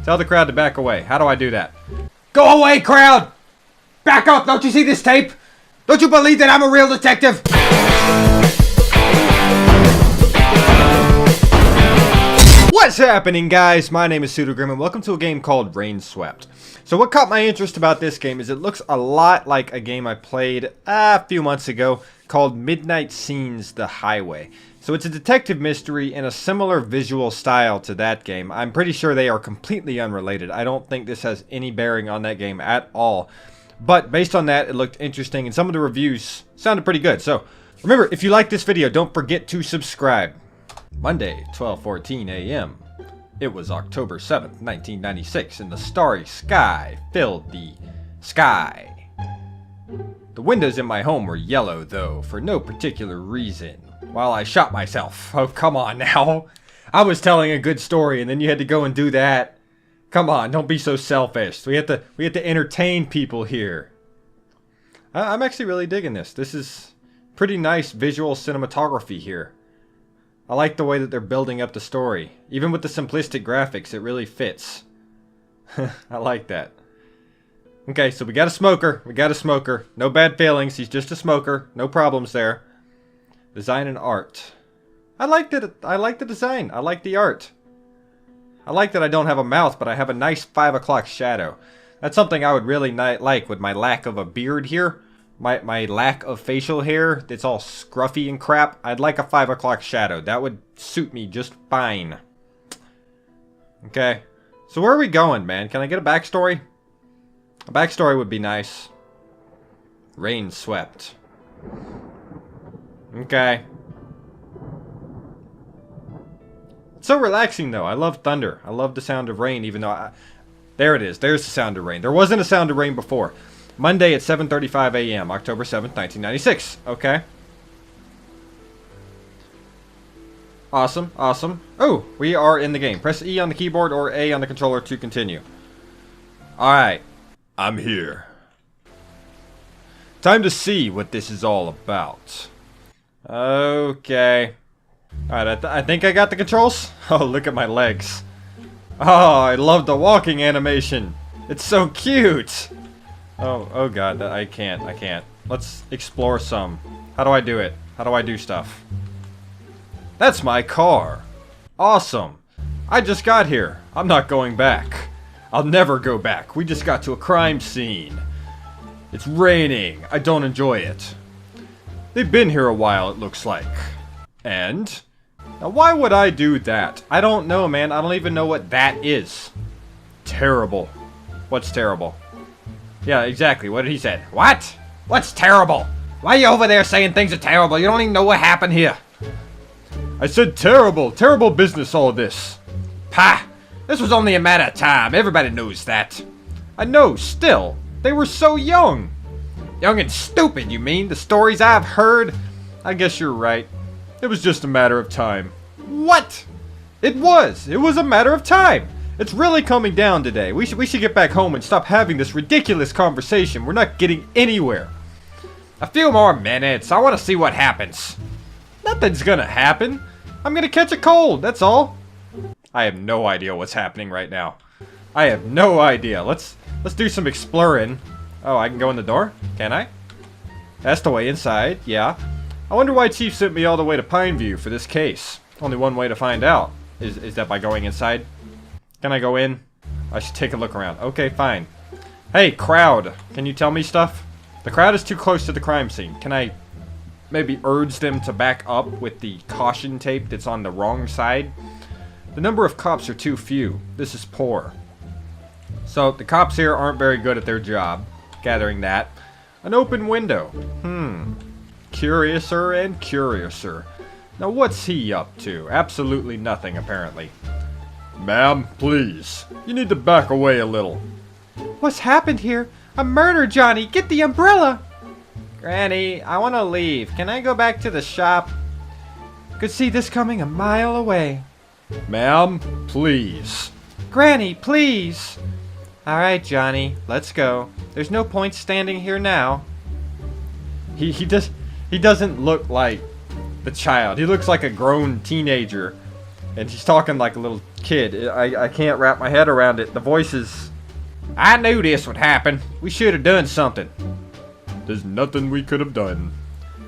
Tell the crowd to back away. How do I do that? Go away, crowd! Back up! Don't you see this tape? Don't you believe that I'm a real detective? What's happening, guys? My name is PseudoGrimm and welcome to a game called Rainswept. So what caught my interest about this game is it looks a lot like a game I played a few months ago called Midnight Scenes: The Highway. So it's a detective mystery in a similar visual style to that game. I'm pretty sure they are completely unrelated. I don't think this has any bearing on that game at all. But based on that, it looked interesting and some of the reviews sounded pretty good. So remember, if you like this video, don't forget to subscribe. Monday, 12:14 a.m. It was October 7th, 1996, and the starry sky filled the sky. The windows in my home were yellow, though, for no particular reason. While I shot myself. Oh, come on now. I was telling a good story, and then you had to go and do that. Come on, don't be so selfish. We have to entertain people here. I'm actually really digging this. This is pretty nice visual cinematography here. I like the way that they're building up the story. Even with the simplistic graphics, it really fits. I like that. Okay, so we got a smoker. We got a smoker. No bad feelings. He's just a smoker. No problems there. Design and art. I like that. I like the design. I like the art. I like that I don't have a mouth, but I have a nice 5 o'clock shadow. That's something I would really like with my lack of a beard here. My lack of facial hair. It's all scruffy and crap. I'd like a 5 o'clock shadow. That would suit me just fine. Okay. So where are we going, man? Can I get a backstory? A backstory would be nice. Rainswept. Okay. It's so relaxing, though. I love thunder. I love the sound of rain, even though there it is. There's the sound of rain. There wasn't a sound of rain before. Monday at 7:35 a.m., October 7th, 1996. Okay. Awesome, awesome. Oh, we are in the game. Press E on the keyboard or A on the controller to continue. Alright. I'm here. Time to see what this is all about. Okay. Alright, I think I got the controls. Oh, look at my legs. Oh, I love the walking animation. It's so cute. Oh god, I can't. Let's explore some. How do I do it? How do I do stuff? That's my car. Awesome. I just got here. I'm not going back. I'll never go back. We just got to a crime scene. It's raining. I don't enjoy it. They've been here a while, it looks like. And? Now why would I do that? I don't know, man. I don't even know what that is. Terrible. What's terrible? Yeah, exactly. What did he say? What? What's terrible? Why are you over there saying things are terrible? You don't even know what happened here. I said terrible. Terrible business, all this. Pah! This was only a matter of time. Everybody knows that. I know, still. They were so young. Young and stupid, you mean? The stories I've heard? I guess you're right. It was just a matter of time. What? It was. It was a matter of time. It's really coming down today. We should get back home and stop having this ridiculous conversation. We're not getting anywhere. A few more minutes. I want to see what happens. Nothing's gonna happen. I'm gonna catch a cold, that's all. I have no idea what's happening right now. I have no idea. Let's do some exploring. Oh, I can go in the door? Can I? That's the way inside, yeah. I wonder why Chief sent me all the way to Pineview for this case. Only one way to find out. Is that by going inside? Can I go in? I should take a look around. Okay, fine. Hey, crowd. Can you tell me stuff? The crowd is too close to the crime scene. Can I maybe urge them to back up with the caution tape that's on the wrong side? The number of cops are too few. This is poor. So, the cops here aren't very good at their job. Gathering that. An open window. Curiouser and curiouser. Now what's he up to? Absolutely nothing, apparently. Ma'am, please. You need to back away a little. What's happened here? A murder, Johnny! Get the umbrella! Granny, I want to leave. Can I go back to the shop? Could see this coming a mile away. Ma'am, please. Granny, please! Alright, Johnny, let's go. There's no point standing here now. He doesn't look like the child. He looks like a grown teenager. And he's talking like a little Kid, I can't wrap my head around it. The voices... I knew this would happen. We should have done something. There's nothing we could have done.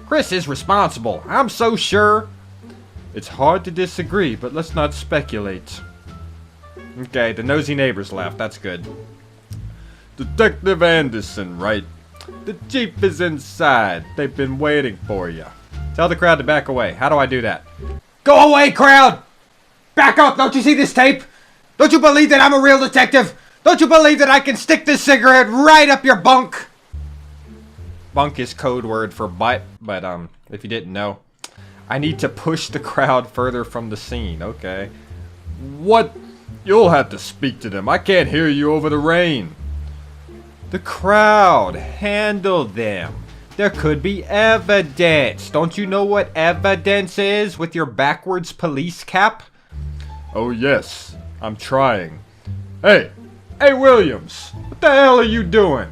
Chris is responsible. I'm so sure. It's hard to disagree, but let's not speculate. Okay, the nosy neighbors left. That's good. Detective Anderson, right? The Jeep is inside. They've been waiting for you. Tell the crowd to back away. How do I do that? Go away, crowd! Back up! Don't you see this tape? Don't you believe that I'm a real detective? Don't you believe that I can stick this cigarette right up your bunk? Bunk is code word for butt, but if you didn't know. I need to push the crowd further from the scene. Okay. What? You'll have to speak to them. I can't hear you over the rain. The crowd. Handle them. There could be evidence. Don't you know what evidence is with your backwards police cap? Oh yes, I'm trying. Hey Williams, what the hell are you doing?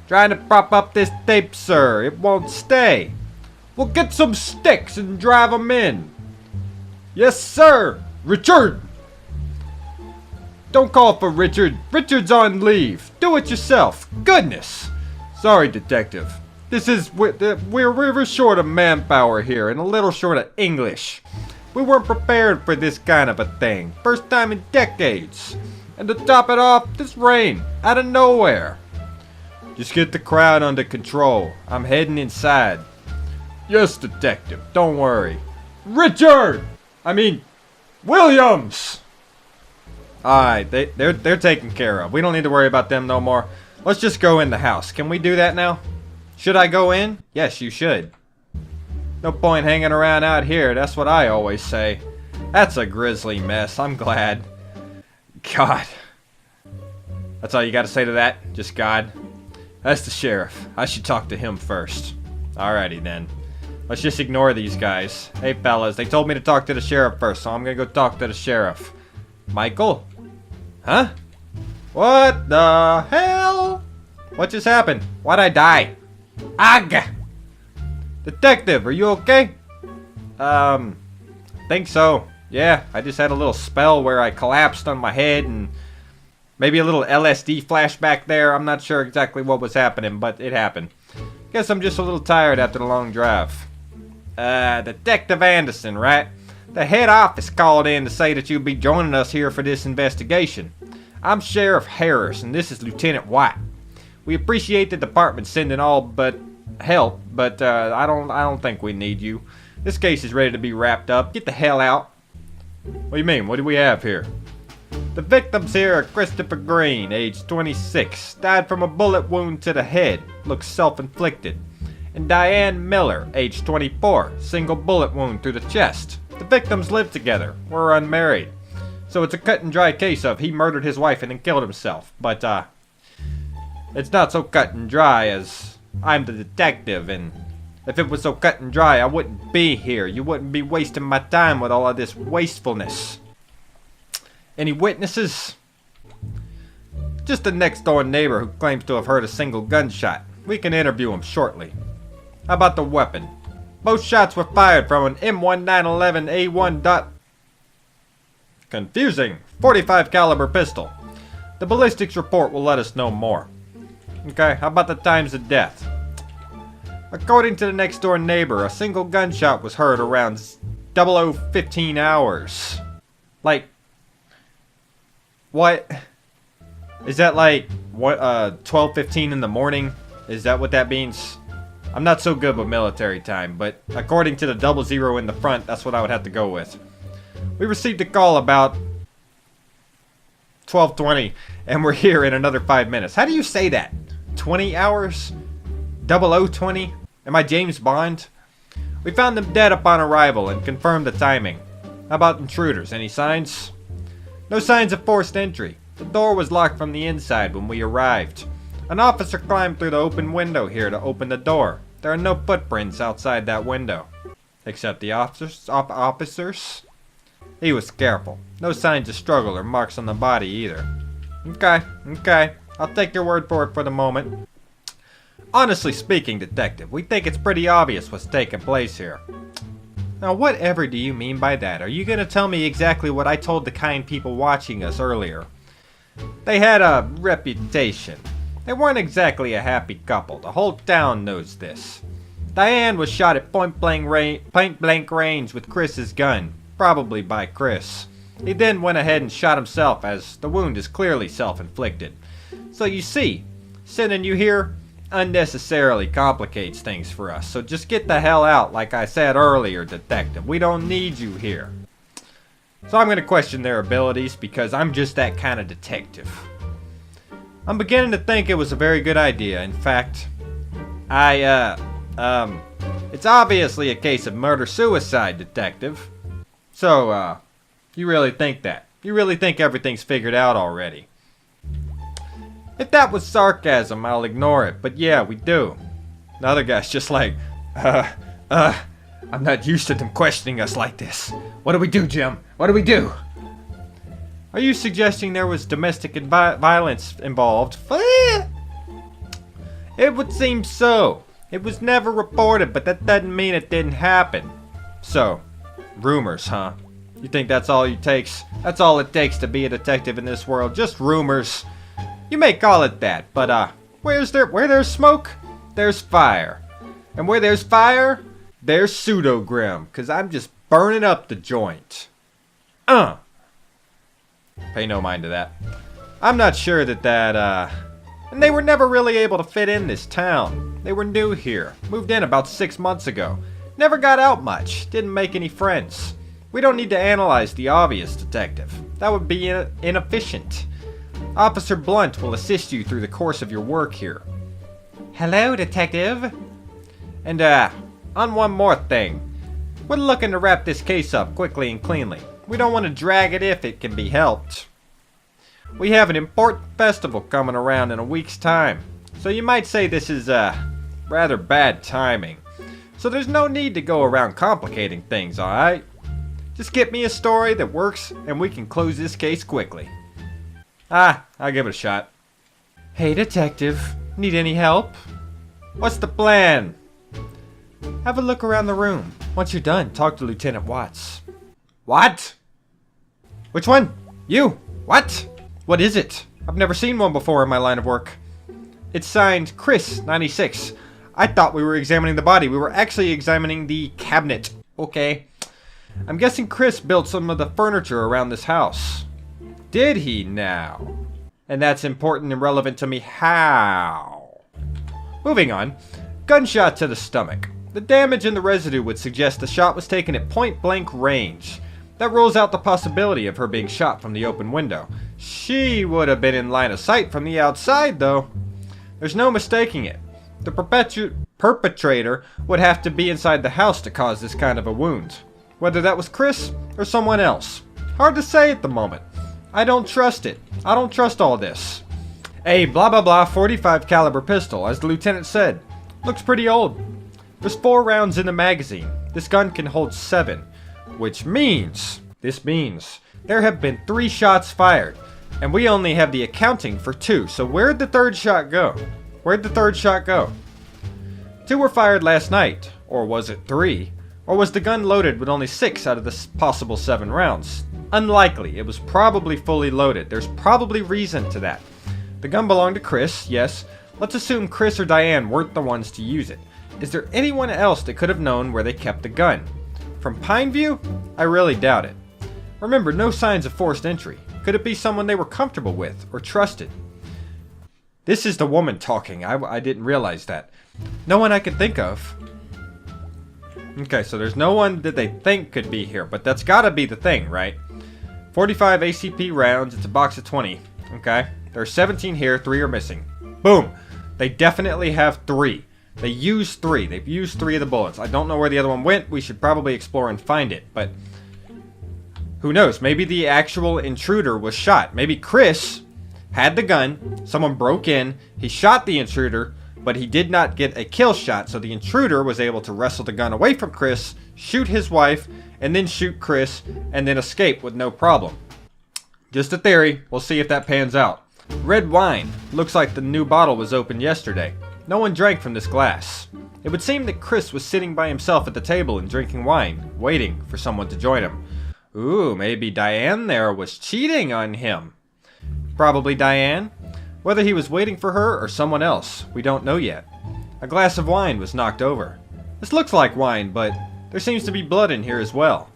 Trying to prop up this tape, sir. It won't stay. Well, get some sticks and drive them in. Yes, sir. Richard! Don't call for Richard. Richard's on leave. Do it yourself. Goodness. Sorry, detective. We're short of manpower here and a little short of English. We weren't prepared for this kind of a thing. First time in decades. And to top it off, this rain. Out of nowhere. Just get the crowd under control. I'm heading inside. Yes, detective. Don't worry. Richard! I mean, Williams! Alright, they're taken care of. We don't need to worry about them no more. Let's just go in the house. Can we do that now? Should I go in? Yes, you should. No point hanging around out here. That's what I always say. That's a grisly mess. I'm glad. God. That's all you got to say to that? Just God? That's the sheriff. I should talk to him first. Alrighty then. Let's just ignore these guys. Hey fellas, they told me to talk to the sheriff first, so I'm gonna go talk to the sheriff. Michael? Huh? What the hell? What just happened? Why'd I die? Ugh! Detective, are you okay? Think so. Yeah, I just had a little spell where I collapsed on my head and maybe a little LSD flashback there. I'm not sure exactly what was happening, but it happened. Guess I'm just a little tired after the long drive. Detective Anderson, right? The head office called in to say that you'll be joining us here for this investigation. I'm Sheriff Harris, and this is Lieutenant White. We appreciate the department sending all but help, but I don't think we need you. This case is ready to be wrapped up. Get the hell out. What do you mean? What do we have here? The victims here are Christopher Green, age 26, died from a bullet wound to the head, looks self-inflicted. And Diane Miller, age 24, single bullet wound through the chest. The victims live together, were unmarried. So it's a cut and dry case of he murdered his wife and then killed himself. But it's not so cut and dry as I'm the detective, and if it was so cut and dry, I wouldn't be here. You wouldn't be wasting my time with all of this wastefulness. Any witnesses? Just a next door neighbor who claims to have heard a single gunshot. We can interview him shortly. How about the weapon? Both shots were fired from an M1911A1. Confusing. 45 caliber pistol. The ballistics report will let us know more. Okay, how about the times of death? According to the next door neighbor, a single gunshot was heard around 0015 hours. Like, what? Is that like, what, 12:15 in the morning? Is that what that means? I'm not so good with military time, but according to the 00 in the front, that's what I would have to go with. We received a call about 12:20, and we're here in another 5 minutes. How do you say that? 20 hours? 0020? Am I James Bond? We found them dead upon arrival and confirmed the timing. How about intruders? Any signs? No signs of forced entry. The door was locked from the inside when we arrived. An officer climbed through the open window here to open the door. There are no footprints outside that window. Except the officers? He was careful. No signs of struggle or marks on the body either. Okay. I'll take your word for it for the moment. Honestly speaking, detective, we think it's pretty obvious what's taking place here. Now, whatever do you mean by that? Are you going to tell me exactly what I told the kind people watching us earlier? They had a reputation. They weren't exactly a happy couple. The whole town knows this. Diane was shot at point-blank range with Chris's gun, probably by Chris. He then went ahead and shot himself, as the wound is clearly self-inflicted. So you see, sending you here unnecessarily complicates things for us. So just get the hell out, like I said earlier, detective. We don't need you here. So I'm going to question their abilities because I'm just that kind of detective. I'm beginning to think it was a very good idea. In fact, it's obviously a case of murder-suicide, detective. So, you really think that? You really think everything's figured out already? If that was sarcasm, I'll ignore it, but yeah, we do. The other guy's just like, I'm not used to them questioning us like this. What do we do, Jim? What do we do? Are you suggesting there was domestic violence involved? It would seem so. It was never reported, but that doesn't mean it didn't happen. So, rumors, huh? You think that's all it takes? That's all it takes to be a detective in this world, just rumors. You may call it that, but where there's smoke, there's fire. And where there's fire, there's PseudoGrimm, cause I'm just burning up the joint. Pay no mind to that. I'm not sure that and they were never really able to fit in this town. They were new here, moved in about 6 months ago. Never got out much, didn't make any friends. We don't need to analyze the obvious, detective. That would be inefficient. Officer Blunt will assist you through the course of your work here. Hello, detective. And, on one more thing. We're looking to wrap this case up quickly and cleanly. We don't want to drag it if it can be helped. We have an important festival coming around in a week's time. So you might say this is, rather bad timing. So there's no need to go around complicating things, alright? Just get me a story that works and we can close this case quickly. I'll give it a shot. Hey, detective. Need any help? What's the plan? Have a look around the room. Once you're done, talk to Lieutenant Watts. What? Which one? You? What? What is it? I've never seen one before in my line of work. It's signed Chris, 96. I thought we were examining the body. We were actually examining the cabinet. Okay. I'm guessing Chris built some of the furniture around this house. Did he now? And that's important and relevant to me. How? Moving on. Gunshot to the stomach. The damage and the residue would suggest the shot was taken at point-blank range. That rules out the possibility of her being shot from the open window. She would have been in line of sight from the outside, though. There's no mistaking it. The perpetrator would have to be inside the house to cause this kind of a wound. Whether that was Chris or someone else. Hard to say at the moment. I don't trust it. I don't trust all this. A blah blah blah 45 caliber pistol, as the lieutenant said. Looks pretty old. There's 4 rounds in the magazine. This gun can hold 7. Which means, there have been 3 shots fired. And we only have the accounting for 2. So where'd the 3rd shot go? Where'd the 3rd shot go? 2 were fired last night. Or was it 3? Or was the gun loaded with only 6 out of the possible 7 rounds? Unlikely. It was probably fully loaded. There's probably reason to that. The gun belonged to Chris, yes. Let's assume Chris or Diane weren't the ones to use it. Is there anyone else that could have known where they kept the gun? From Pineview? I really doubt it. Remember, no signs of forced entry. Could it be someone they were comfortable with or trusted? This is the woman talking. I didn't realize that. No one I could think of. Okay, so there's no one that they think could be here, but that's gotta be the thing, right? 45 ACP rounds, it's a box of 20. Okay, there are 17 here, 3 are missing. Boom! They definitely have 3. They used 3. They've used 3 of the bullets. I don't know where the other one went. We should probably explore and find it, but who knows? Maybe the actual intruder was shot. Maybe Chris had the gun, someone broke in, he shot the intruder, but he did not get a kill shot, so the intruder was able to wrestle the gun away from Chris, shoot his wife, and then shoot Chris, and then escape with no problem. Just a theory. We'll see if that pans out. Red wine. Looks like the new bottle was opened yesterday. No one drank from this glass. It would seem that Chris was sitting by himself at the table and drinking wine, waiting for someone to join him. Ooh, maybe Diane there was cheating on him. Probably Diane. Whether he was waiting for her or someone else, we don't know yet. A glass of wine was knocked over. This looks like wine, but there seems to be blood in here as well.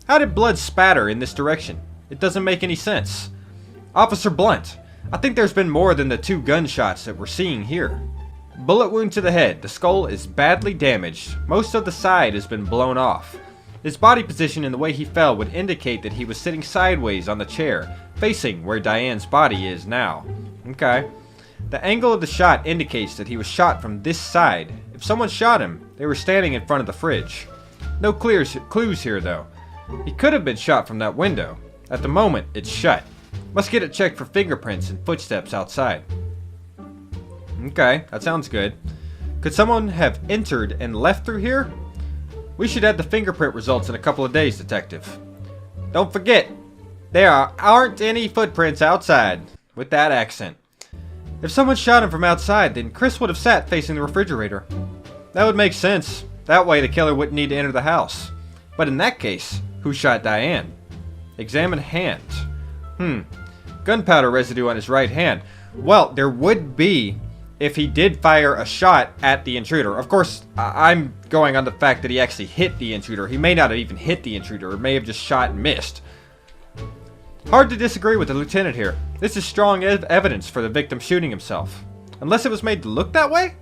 How did blood spatter in this direction? It doesn't make any sense. Officer Blunt, I think there's been more than the 2 gunshots that we're seeing here. Bullet wound to the head. The skull is badly damaged. Most of the side has been blown off. His body position and the way he fell would indicate that he was sitting sideways on the chair, facing where Diane's body is now. Okay. The angle of the shot indicates that he was shot from this side. If someone shot him, they were standing in front of the fridge. No clues here though. He could have been shot from that window. At the moment, it's shut. Must get it checked for fingerprints and footsteps outside. Okay, that sounds good. Could someone have entered and left through here? We should have the fingerprint results in a couple of days, Detective. Don't forget, there aren't any footprints outside. With that accent. If someone shot him from outside, then Chris would have sat facing the refrigerator. That would make sense. That way the killer wouldn't need to enter the house. But in that case, who shot Diane? Examine hand. Gunpowder residue on his right hand. Well, there would be if he did fire a shot at the intruder. Of course, I'm going on the fact that he actually hit the intruder. He may not have even hit the intruder. Or may have just shot and missed. Hard to disagree with the lieutenant here. This is strong evidence for the victim shooting himself. Unless it was made to look that way?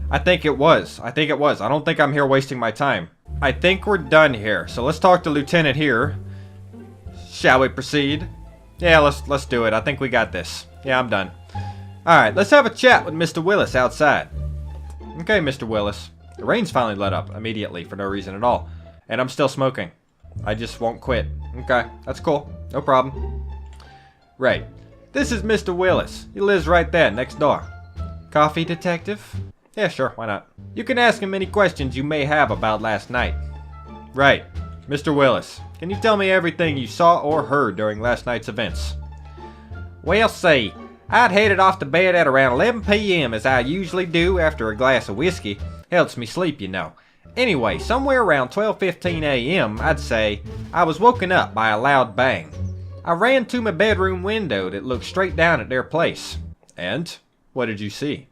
I think it was. I don't think I'm here wasting my time. I think we're done here. So let's talk to Lieutenant here. Shall we proceed? Yeah, let's do it. I think we got this. Yeah, I'm done. Alright, let's have a chat with Mr. Willis outside. Okay, Mr. Willis. The rain's finally let up immediately for no reason at all. And I'm still smoking. I just won't quit. Okay, that's cool. No problem. Right. This is Mr. Willis. He lives right there, next door. Coffee, Detective? Yeah, sure, why not? You can ask him any questions you may have about last night. Right. Mr. Willis, can you tell me everything you saw or heard during last night's events? Well, see, I'd headed off to bed at around 11 p.m. as I usually do after a glass of whiskey. Helps me sleep, you know. Anyway, somewhere around 12:15 a.m., I'd say, I was woken up by a loud bang. I ran to my bedroom window that looked straight down at their place. And? What did you see?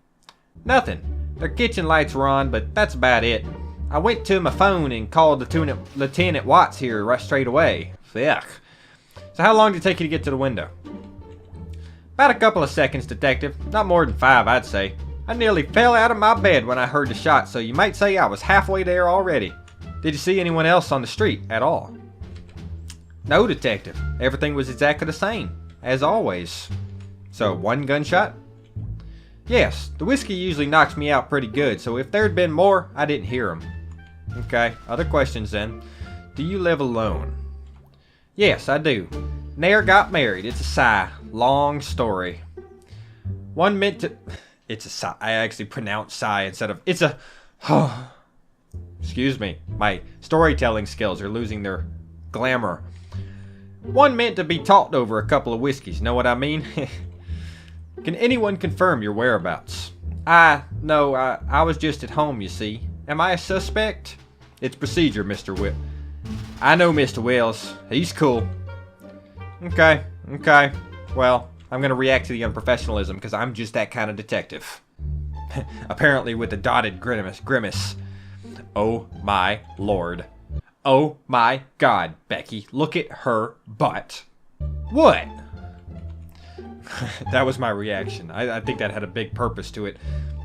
Nothing. Their kitchen lights were on, but that's about it. I went to my phone and called Lieutenant Watts here right straight away. Yuck. So how long did it take you to get to the window? About a couple of seconds, Detective. Not more than 5, I'd say. I nearly fell out of my bed when I heard the shot, so you might say I was halfway there already. Did you see anyone else on the street at all? No, Detective. Everything was exactly the same, as always. So, 1 gunshot? Yes, the whiskey usually knocks me out pretty good, so if there'd been more, I didn't hear them. Okay, other questions then. Do you live alone? Yes, I do. Ne'er got married. It's a sigh. Long story. One meant to... It's a sigh. I actually pronounced sigh instead of... It's a... Excuse me. My storytelling skills are losing their glamour. One meant to be talked over a couple of whiskeys. Know what I mean? Can anyone confirm your whereabouts? No, I was just at home, you see. Am I a suspect? It's procedure, Mr. Will. I know Mr. Wills. He's cool. Okay. Well, I'm gonna react to the unprofessionalism because I'm just that kind of detective. Apparently with a dotted grimace. Oh my lord. Oh my god, Becky. Look at her butt. What? That was my reaction. I think that had a big purpose to it.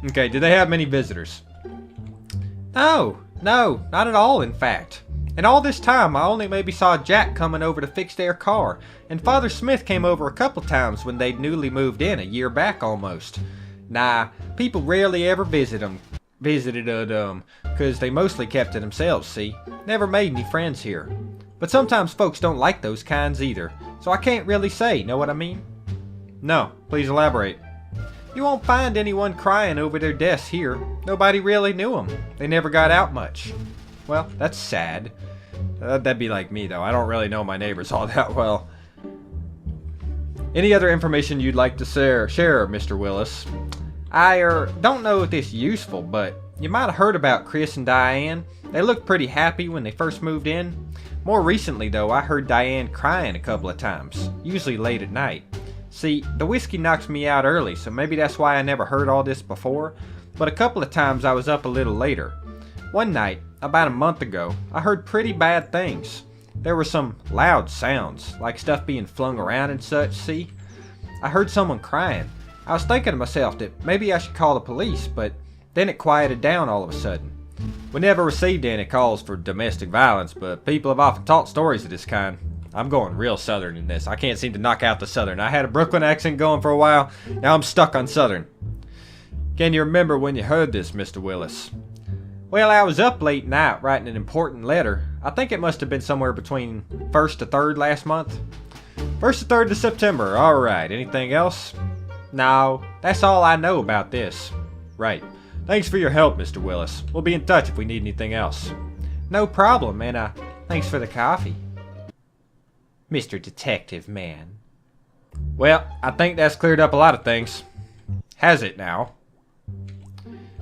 Okay, did they have many visitors? No, not at all, in fact. And all this time, I only maybe saw Jack coming over to fix their car, and Father Smith came over a couple times when they'd newly moved in, a year back almost. Nah, people rarely ever visited them, because they mostly kept to themselves, see? Never made any friends here. But sometimes folks don't like those kinds either, so I can't really say, know what I mean? No, please elaborate. You won't find anyone crying over their deaths here. Nobody really knew them. They never got out much. Well, that's sad. That'd be like me, though. I don't really know my neighbors all that well. Any other information you'd like to share, Mr. Willis? Don't know if this is useful, but you might have heard about Chris and Diane. They looked pretty happy when they first moved in. More recently though, I heard Diane crying a couple of times, usually late at night. See, the whiskey knocks me out early, so maybe that's why I never heard all this before, but a couple of times I was up a little later. One night, about a month ago, I heard pretty bad things. There were some loud sounds, like stuff being flung around and such, see? I heard someone crying. I was thinking to myself that maybe I should call the police, but then it quieted down all of a sudden. We never received any calls for domestic violence, but people have often told stories of this kind. I'm going real southern in this. I can't seem to knock out the southern. I had a Brooklyn accent going for a while. Now I'm stuck on southern. Can you remember when you heard this, Mr. Willis? Well, I was up late night writing an important letter. I think it must have been somewhere between 1st to 3rd last month. 1st to 3rd of September. Alright, anything else? No, that's all I know about this. Right. Thanks for your help, Mr. Willis. We'll be in touch if we need anything else. No problem, and thanks for the coffee, Mr. Detective Man. Well, I think that's cleared up a lot of things. Has it now?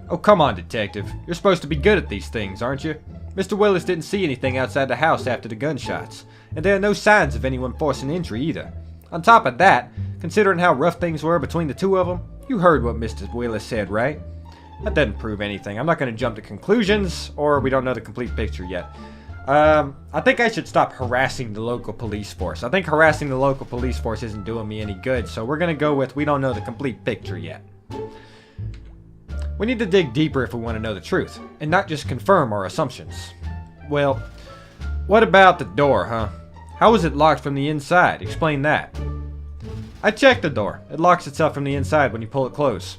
Oh, come on, Detective. You're supposed to be good at these things, aren't you? Mr. Willis didn't see anything outside the house after the gunshots, and there are no signs of anyone forcing entry either. On top of that, considering how rough things were between the two of them, you heard what Mr. Willis said, right? That doesn't prove anything. I'm not going to jump to conclusions, or we don't know the complete picture yet. I think I should stop harassing the local police force. I think harassing the local police force isn't doing me any good, so we're going to go with we don't know the complete picture yet. We need to dig deeper if we want to know the truth, and not just confirm our assumptions. Well, what about the door, huh? How was it locked from the inside? Explain that. I checked the door. It locks itself from the inside when you pull it close,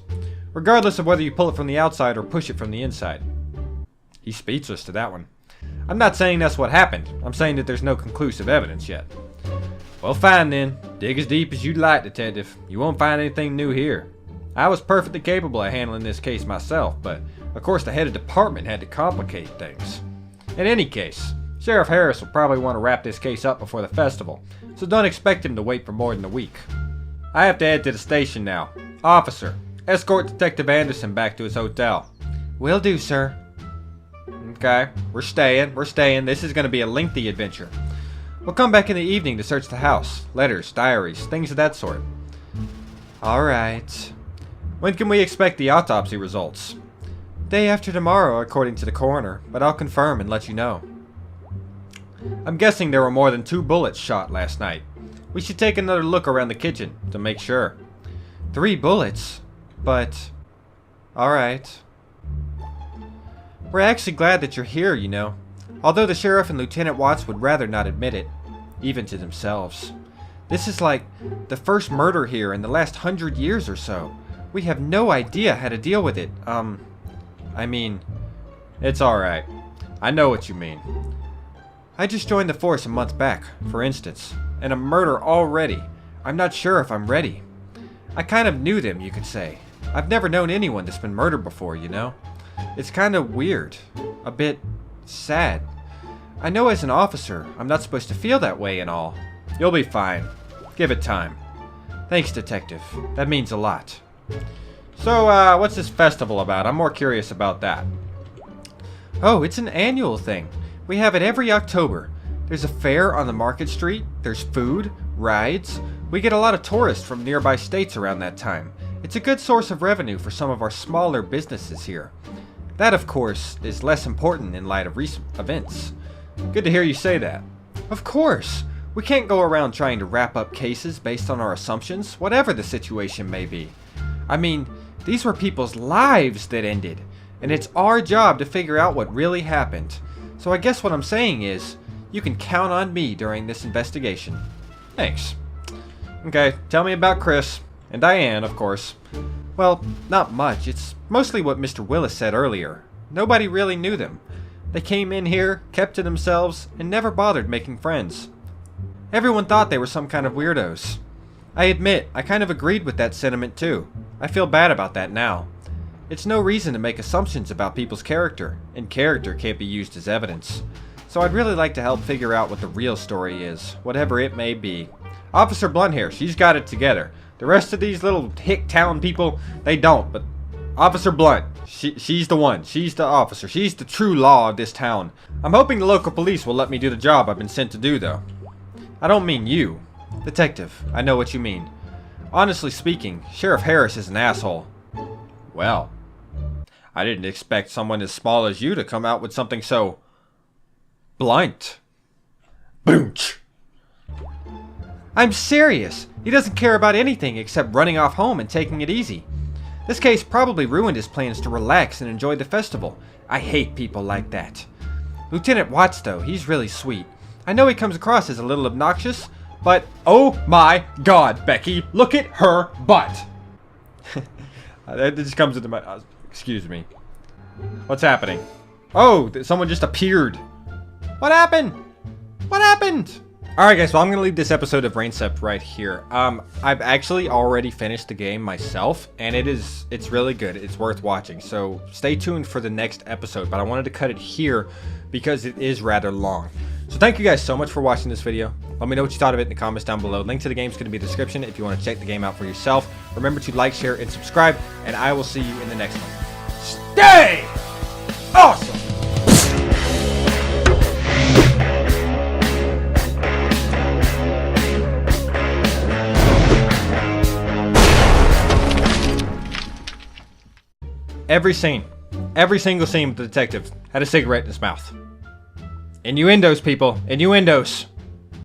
regardless of whether you pull it from the outside or push it from the inside. He's speechless to that one. I'm not saying that's what happened. I'm saying that there's no conclusive evidence yet. Well, fine then. Dig as deep as you'd like, Detective. You won't find anything new here. I was perfectly capable of handling this case myself, but of course the head of department had to complicate things. In any case, Sheriff Harris will probably want to wrap this case up before the festival, so don't expect him to wait for more than a week. I have to head to the station now. Officer, escort Detective Anderson back to his hotel. Will do, sir. Okay, we're staying. This is going to be a lengthy adventure. We'll come back in the evening to search the house. Letters, diaries, things of that sort. Alright. When can we expect the autopsy results? Day after tomorrow, according to the coroner, but I'll confirm and let you know. I'm guessing there were more than 2 bullets shot last night. We should take another look around the kitchen to make sure. 3 bullets? But... Alright. We're actually glad that you're here, you know. Although the sheriff and Lieutenant Watts would rather not admit it, even to themselves. This is like the first murder here in the last 100 years or so. We have no idea how to deal with it. I mean, it's alright. I know what you mean. I just joined the force a month back, for instance, and a murder already. I'm not sure if I'm ready. I kind of knew them, you could say. I've never known anyone that's been murdered before, you know? It's kind of weird. A bit sad. I know as an officer, I'm not supposed to feel that way and all. You'll be fine. Give it time. Thanks, Detective. That means a lot. So, what's this festival about? I'm more curious about that. Oh, it's an annual thing. We have it every October. There's a fair on the market street. There's food, rides. We get a lot of tourists from nearby states around that time. It's a good source of revenue for some of our smaller businesses here. That, of course, is less important in light of recent events. Good to hear you say that. Of course! We can't go around trying to wrap up cases based on our assumptions, whatever the situation may be. I mean, these were people's lives that ended, and it's our job to figure out what really happened. So I guess what I'm saying is, you can count on me during this investigation. Thanks. Okay, tell me about Chris. And Diane, of course. Well, not much. It's mostly what Mr. Willis said earlier. Nobody really knew them. They came in here, kept to themselves, and never bothered making friends. Everyone thought they were some kind of weirdos. I admit, I kind of agreed with that sentiment too. I feel bad about that now. It's no reason to make assumptions about people's character, and character can't be used as evidence. So I'd really like to help figure out what the real story is, whatever it may be. Officer Blunthair, she's got it together. The rest of these little hick town people, they don't, but Officer Blunt. She's the one. She's the officer. She's the true law of this town. I'm hoping the local police will let me do the job I've been sent to do, though. I don't mean you. Detective, I know what you mean. Honestly speaking, Sheriff Harris is an asshole. Well, I didn't expect someone as small as you to come out with something so... blunt. Boonch. I'm serious. He doesn't care about anything except running off home and taking it easy. This case probably ruined his plans to relax and enjoy the festival. I hate people like that. Lieutenant Watts, though, he's really sweet. I know he comes across as a little obnoxious, but oh my god, Becky, look at her butt! That just comes into my... excuse me. What's happening? Oh, someone just appeared. What happened? What happened? Alright guys, so I'm going to leave this episode of Rainswept right here. I've actually already finished the game myself, and it's really good. It's worth watching, so stay tuned for the next episode, but I wanted to cut it here because it is rather long. So thank you guys so much for watching this video. Let me know what you thought of it in the comments down below. Link to the game is going to be in the description if you want to check the game out for yourself. Remember to like, share, and subscribe, and I will see you in the next one. Stay awesome! Every single scene with the detective had a cigarette in his mouth. Innuendos, people. Innuendos.